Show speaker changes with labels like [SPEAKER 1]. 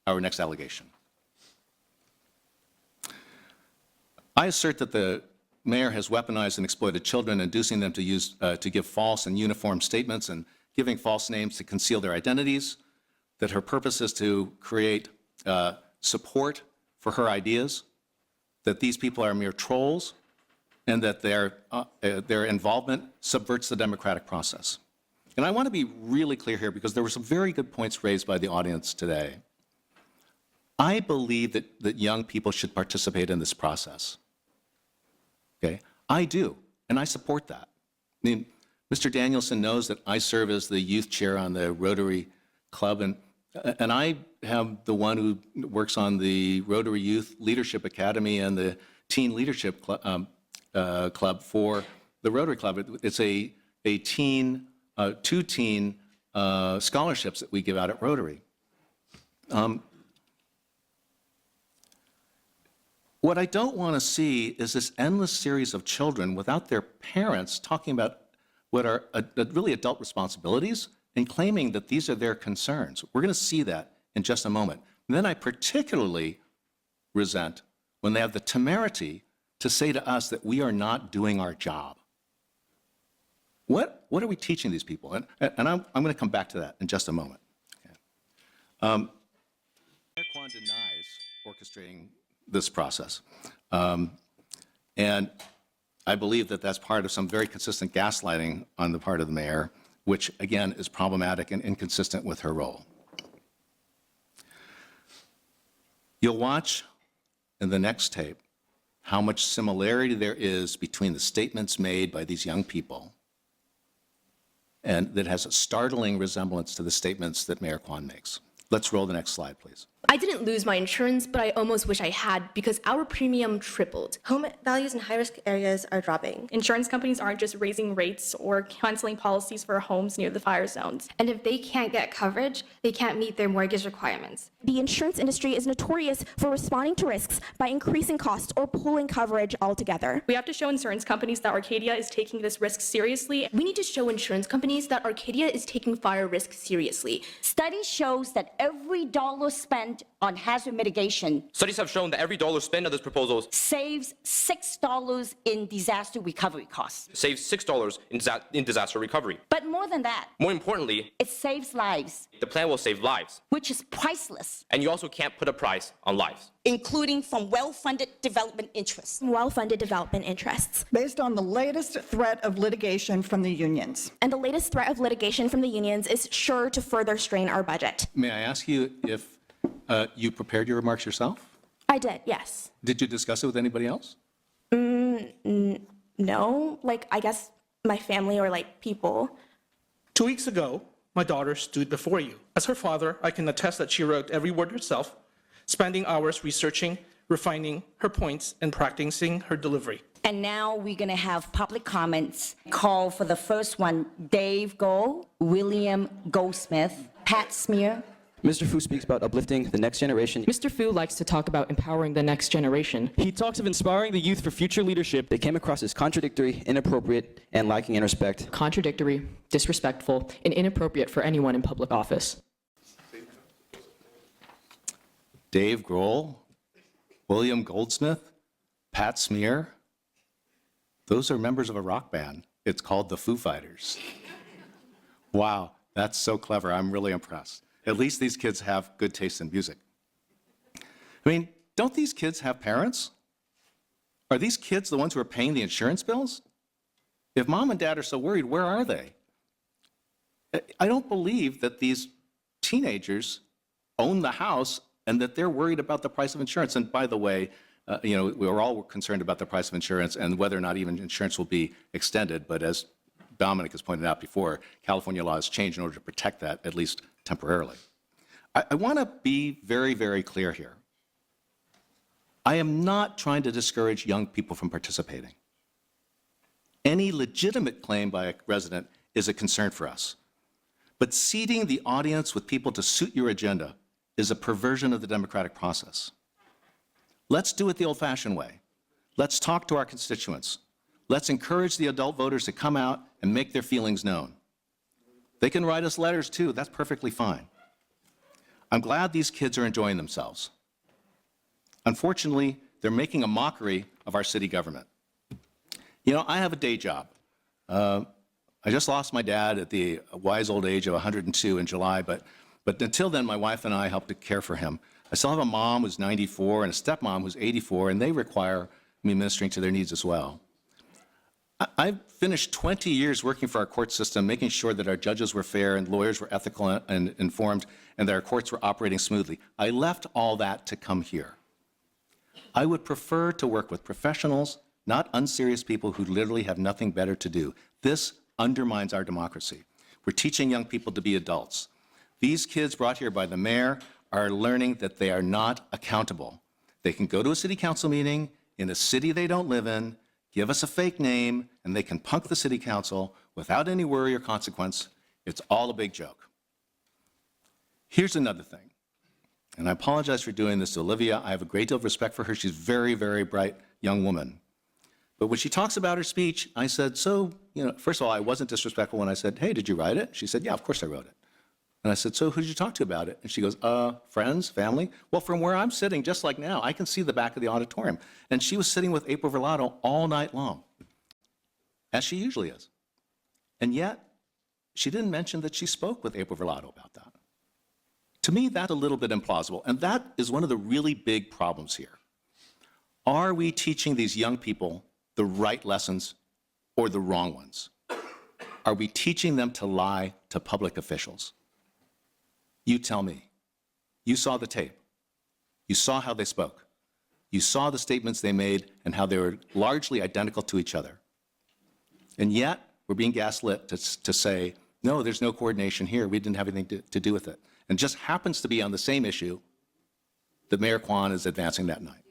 [SPEAKER 1] our next allegation. I assert that the mayor has weaponized and exploited children, inducing them to give false and uniform statements and giving false names to conceal their identities, that her purpose is to create support for her ideas, that these people are mere trolls, and that their involvement subverts the democratic process. And I want to be really clear here because there were some very good points raised by the audience today. I believe that young people should participate in this process. Okay, I do, and I support that. I mean, Mr. Danielson knows that I serve as the youth chair on the Rotary Club, and I have the one who works on the Rotary Youth Leadership Academy and the Teen Leadership Club for the Rotary Club. It's a two teen scholarships that we give out at Rotary. What I don't want to see is this endless series of children without their parents talking about what are really adult responsibilities and claiming that these are their concerns. We're going to see that in just a moment. And then I particularly resent when they have the temerity to say to us that we are not doing our job. What are we teaching these people? And I'm going to come back to that in just a moment. Okay. Mayor Kwan denies orchestrating this process. And I believe that that's part of some very consistent gaslighting on the part of the mayor, which again is problematic and inconsistent with her role. You'll watch in the next tape how much similarity there is between the statements made by these young people and that has a startling resemblance to the statements that Mayor Kwan makes. Let's roll the next slide, please.
[SPEAKER 2] I didn't lose my insurance, but I almost wish I had because our premium tripled.
[SPEAKER 3] Home values in high-risk areas are dropping.
[SPEAKER 4] Insurance companies aren't just raising rates or canceling policies for homes near the fire zones.
[SPEAKER 5] And if they can't get coverage, they can't meet their mortgage requirements.
[SPEAKER 6] The insurance industry is notorious for responding to risks by increasing costs or pulling coverage altogether.
[SPEAKER 4] We have to show insurance companies that Arcadia is taking this risk seriously.
[SPEAKER 2] We need to show insurance companies that Arcadia is taking fire risk seriously.
[SPEAKER 7] Study shows that every dollar spent on hazard mitigation
[SPEAKER 8] Studies have shown that every dollar spent on this proposal
[SPEAKER 7] saves $6 in disaster recovery costs.
[SPEAKER 8] saves $6 in disaster recovery.
[SPEAKER 7] But more than that,
[SPEAKER 8] More importantly,
[SPEAKER 7] it saves lives,
[SPEAKER 8] the plan will save lives.
[SPEAKER 7] which is priceless,
[SPEAKER 8] And you also can't put a price on lives.
[SPEAKER 7] including from well-funded development interests.
[SPEAKER 6] Well-funded development interests.
[SPEAKER 9] Based on the latest threat of litigation from the unions.
[SPEAKER 6] And the latest threat of litigation from the unions is sure to further strain our budget.
[SPEAKER 1] May I ask you if you prepared your remarks yourself?
[SPEAKER 6] I did, yes.
[SPEAKER 1] Did you discuss it with anybody else?
[SPEAKER 6] No, I guess my family or people.
[SPEAKER 10] 2 weeks ago, my daughter stood before you. As her father, I can attest that she wrote every word herself, spending hours researching, refining her points, and practicing her delivery.
[SPEAKER 7] And now we're going to have public comments. Call for the first one, Dave Gold, William Goldsmith, Pat Smear.
[SPEAKER 11] Mr. Fu speaks about uplifting the next generation.
[SPEAKER 12] Mr. Fu likes to talk about empowering the next generation.
[SPEAKER 11] He talks of inspiring the youth for future leadership. They came across as contradictory, inappropriate, and lacking in respect.
[SPEAKER 12] Contradictory, disrespectful, and inappropriate for anyone in public office.
[SPEAKER 1] Dave Grohl, William Goldsmith, Pat Smear. Those are members of a rock band. It's called the Foo Fighters. Wow, that's so clever. I'm really impressed. At least these kids have good taste in music. I mean, don't these kids have parents? Are these kids the ones who are paying the insurance bills? If mom and dad are so worried, where are they? I don't believe that these teenagers own the house and that they're worried about the price of insurance. And by the way, we're all concerned about the price of insurance and whether or not even insurance will be extended. But as Dominic has pointed out before, California law has changed in order to protect that, at least temporarily. I want to be very, very clear here. I am not trying to discourage young people from participating. Any legitimate claim by a resident is a concern for us. But seeding the audience with people to suit your agenda is a perversion of the democratic process. Let's do it the old-fashioned way. Let's talk to our constituents. Let's encourage the adult voters to come out and make their feelings known. They can write us letters too, that's perfectly fine. I'm glad these kids are enjoying themselves. Unfortunately, they're making a mockery of our city government. You know, I have a day job. I just lost my dad at the wise old age of 102 in July, but until then, my wife and I helped to care for him. I still have a mom who's 94 and a stepmom who's 84, and they require me ministering to their needs as well. I've finished 20 years working for our court system, making sure that our judges were fair and lawyers were ethical and informed, and that our courts were operating smoothly. I left all that to come here. I would prefer to work with professionals, not unserious people who literally have nothing better to do. This undermines our democracy. We're teaching young people to be adults. These kids brought here by the mayor are learning that they are not accountable. They can go to a city council meeting in a city they don't live in, give us a fake name, and they can punk the city council without any worry or consequence. It's all a big joke. Here's another thing, and I apologize for doing this to Olivia. I have a great deal of respect for her. She's a very, very bright young woman. But when she talks about her speech, I said, so, you know, first of all, I wasn't disrespectful when I said, hey, did you write it? She said, yeah, of course I wrote it. And I said, so who did you talk to about it? And she goes, friends, family. Well, from where I'm sitting, just like now, I can see the back of the auditorium. And she was sitting with April Verlato all night long, as she usually is. And yet, she didn't mention that she spoke with April Verlato about that. To me, that's a little bit implausible. And that is one of the really big problems here. Are we teaching these young people the right lessons or the wrong ones? Are we teaching them to lie to public officials? You tell me. You saw the tape. You saw how they spoke. You saw the statements they made and how they were largely identical to each other. And yet, we're being gaslit to say, no, there's no coordination here. We didn't have anything to do with it. And just happens to be on the same issue that Mayor Kwan is advancing that night.